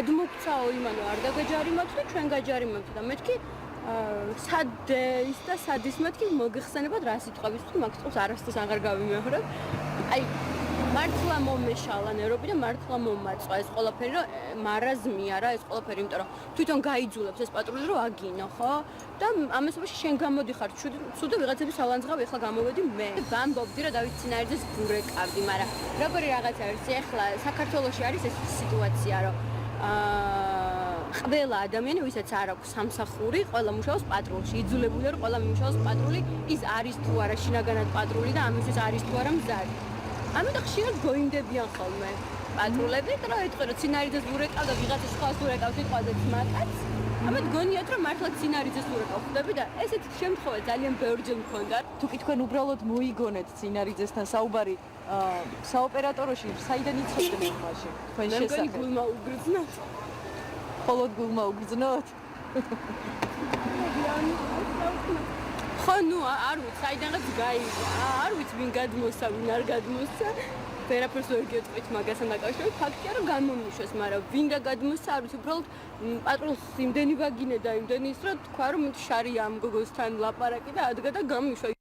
გადმოგცაო იმანო არ დაგაჯარიმოთ და ჩვენ გაჯარიმოთ და მეთქი სად ის და სადის მეთქი მოგეხსენებათ რა სიტყვების თუ მაგ სიტყვას არასდროს აღარ გავიმეორებ. აი მართლა მომეშალა ნერვები და მართლა მომაწვა ეს ყველაფერი რომ მარაზმია რა ეს ყველაფერი იმიტომ რომ თვითონ გაიძულებს ეს პატრული რომ აგინო ხო და ამასობაში შენ გამოდიხარ ცუდ ვიღაცების ალანძღავ ეხლა გამოვედი მე ვამბობდი რომ დავით წინარძეს გურეკავდი მაგრამ როგორი რაღაცა არის ეხლა საქართველოში არის ეს სიტუაცია რომ ყველა ადამიანი ვისაც არ აქვს სამსახური ყველა მუშაობს პატრულში იძულებულია რომ ყველა მუშაობს პატრული ის არის თუ არა შინაგანად პატრული და ამისთვის არის თუ არა მზად ამიტომ ხშირად გოინდებიან ხოლმე პატრულები და რომ ეთქვი რომ წინარძეს გურეკავდა ვიღაცას ხავს გურეკავს სიტყვაზე თმაკაც ამით გონიათ რომ მართლა წინარძეს გურეკავ ხვდები და ესეთი შემთხვევა ძალიან ბევრჯერ მქონდა თუ კი თქვენ უბრალოდ მოიგონეთ წინარიძესთან საუბარი საოპერატოროში საიდან იცოდნენ მაშინ თქვენ შესახებ მე გულმა უგრძნოთ ხოლოდ გულმა უგრძნოთ ხო ნუ არ ვიცი საიდანაც გაიგო არ ვიცი ვინ გადმოსა ვინ არ გადმოსა ვერაფერს ვერ გეტყვით მაგასთან დაკავშირებით ფაქტია რომ განმომიშვეს მაგრამ ვინ და გადმოსა არ ვიცი უბრალოდ პატრონს იმდენი ვაგინე და იმდენი ის რომ თქვა რომ შარია ამ გოგოსთან ლაპარაკი და ადგა და გამიშვა